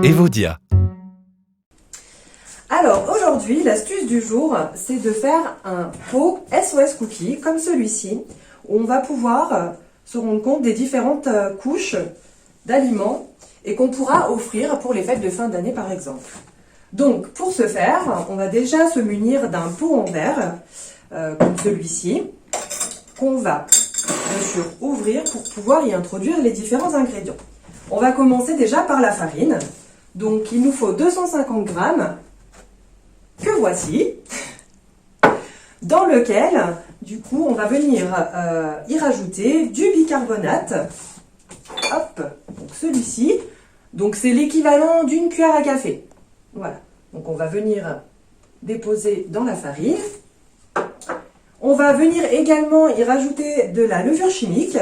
Evodia. Alors aujourd'hui, l'astuce du jour, c'est de faire un pot SOS Cookie comme celui-ci, où on va pouvoir se rendre compte des différentes couches d'aliments et qu'on pourra offrir pour les fêtes de fin d'année par exemple. Donc pour ce faire, on va déjà se munir d'un pot en verre, comme celui-ci, qu'on va bien sûr ouvrir pour pouvoir y introduire les différents ingrédients. On va commencer déjà par la farine. Donc il nous faut 250 grammes, que voici, dans lequel, du coup, on va venir y rajouter du bicarbonate. Hop, donc celui-ci. Donc c'est l'équivalent d'une cuillère à café. Voilà. Donc on va venir déposer dans la farine. On va venir également y rajouter de la levure chimique,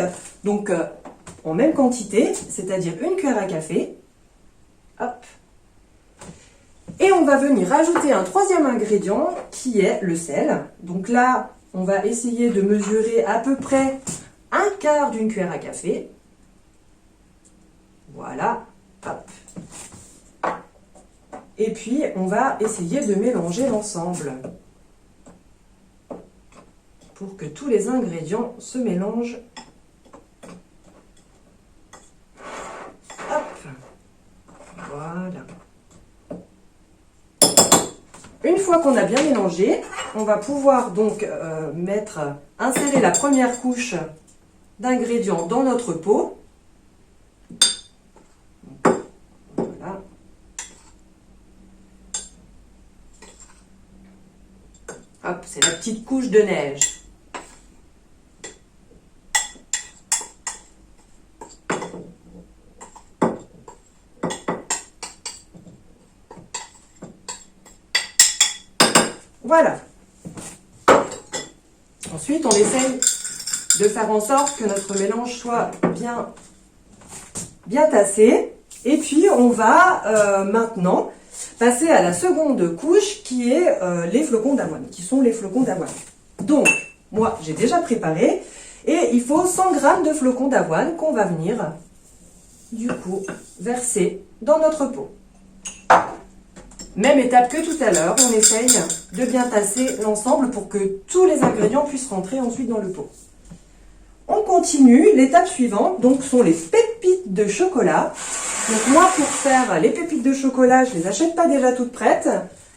donc en même quantité, c'est-à-dire une cuillère à café. Hop. Et on va venir rajouter un troisième ingrédient qui est le sel. Donc là, on va essayer de mesurer à peu près un quart d'une cuillère à café. Voilà. Hop. Et puis, on va essayer de mélanger l'ensemble pour que tous les ingrédients se mélangent. Hop. Voilà. Une fois qu'on a bien mélangé, on va pouvoir donc insérer la première couche d'ingrédients dans notre pot. Voilà. Hop, c'est la petite couche de neige. Voilà. Ensuite, on essaye de faire en sorte que notre mélange soit bien tassé. Et puis, on va maintenant passer à la seconde couche qui est les flocons d'avoine, qui sont les flocons d'avoine. Donc, moi, j'ai déjà préparé et il faut 100 g de flocons d'avoine qu'on va venir, du coup, verser dans notre pot. Même étape que tout à l'heure, on essaye de bien tasser l'ensemble pour que tous les ingrédients puissent rentrer ensuite dans le pot. On continue, l'étape suivante, donc sont les pépites de chocolat. Donc moi, pour faire les pépites de chocolat, je ne les achète pas déjà toutes prêtes,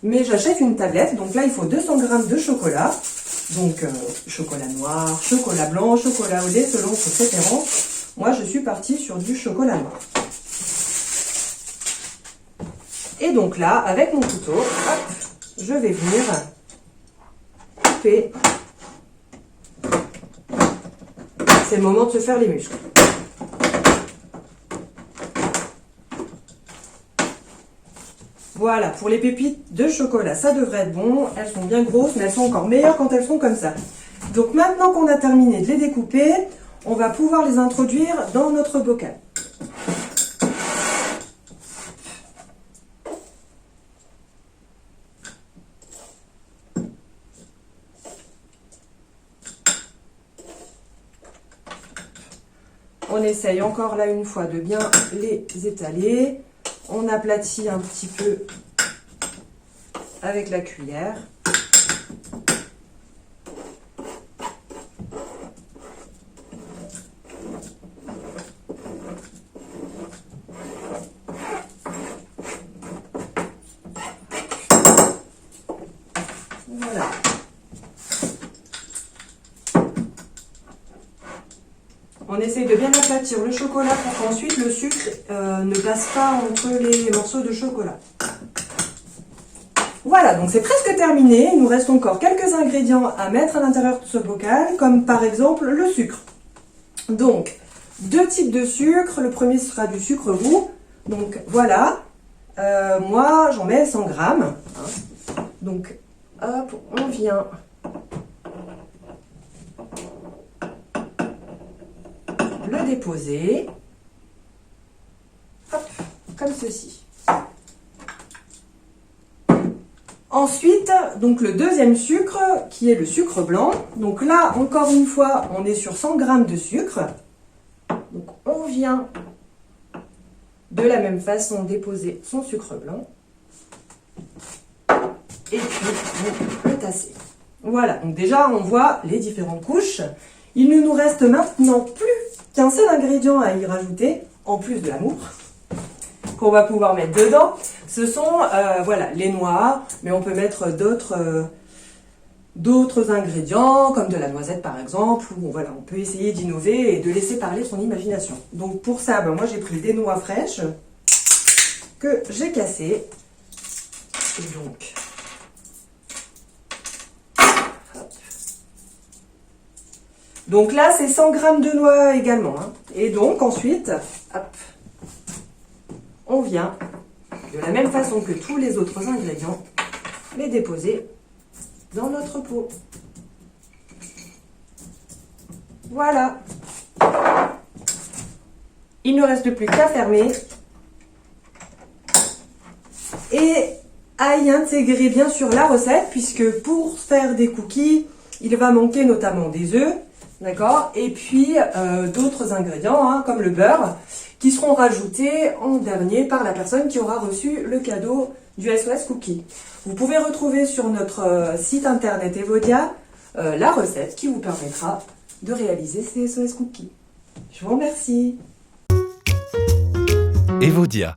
mais j'achète une tablette. Donc là, il faut 200 g de chocolat. Donc chocolat noir, chocolat blanc, chocolat au lait, selon vos préférences. Moi, je suis partie sur du chocolat noir. Et donc là, avec mon couteau, hop, je vais venir couper. C'est le moment de se faire les muscles. Voilà, pour les pépites de chocolat, ça devrait être bon. Elles sont bien grosses, mais elles sont encore meilleures quand elles sont comme ça. Donc maintenant qu'on a terminé de les découper, on va pouvoir les introduire dans notre bocal. On essaye encore là une fois de bien les étaler. On aplatit un petit peu avec la cuillère. Voilà. On essaye de bien aplatir le chocolat pour qu'ensuite le sucre ne passe pas entre les morceaux de chocolat. Voilà, donc c'est presque terminé. Il nous reste encore quelques ingrédients à mettre à l'intérieur de ce bocal, comme par exemple le sucre. Donc, deux types de sucre. Le premier sera du sucre roux. Donc voilà, moi j'en mets 100 grammes. Donc, hop, on vient le déposer, hop, comme ceci. Ensuite, donc le deuxième sucre, qui est le sucre blanc. Donc là, encore une fois, on est sur 100 g de sucre. Donc on vient De la même façon, déposer son sucre blanc. Et puis, le tasser. Voilà, donc déjà, on voit les différentes couches. Il ne nous reste maintenant plus qu'un seul ingrédient à y rajouter, en plus de l'amour, qu'on va pouvoir mettre dedans. Ce sont, voilà, les noix, mais on peut mettre d'autres ingrédients, comme de la noisette par exemple, ou voilà, on peut essayer d'innover et de laisser parler son imagination. Donc pour ça, moi j'ai pris des noix fraîches que j'ai cassées. Et donc, hop. Donc là c'est 100 g de noix également. Hein. Et donc ensuite, hop, on vient, de la même façon que tous les autres ingrédients, les déposer dans notre pot. Voilà. Il ne reste plus qu'à fermer et à y intégrer bien sûr la recette, puisque pour faire des cookies, il va manquer notamment des œufs, d'accord, et puis d'autres ingrédients hein, comme le beurre, qui seront rajoutés en dernier par la personne qui aura reçu le cadeau du SOS Cookie. Vous pouvez retrouver sur notre site internet Evodia la recette qui vous permettra de réaliser ces SOS Cookies. Je vous remercie. Evodia.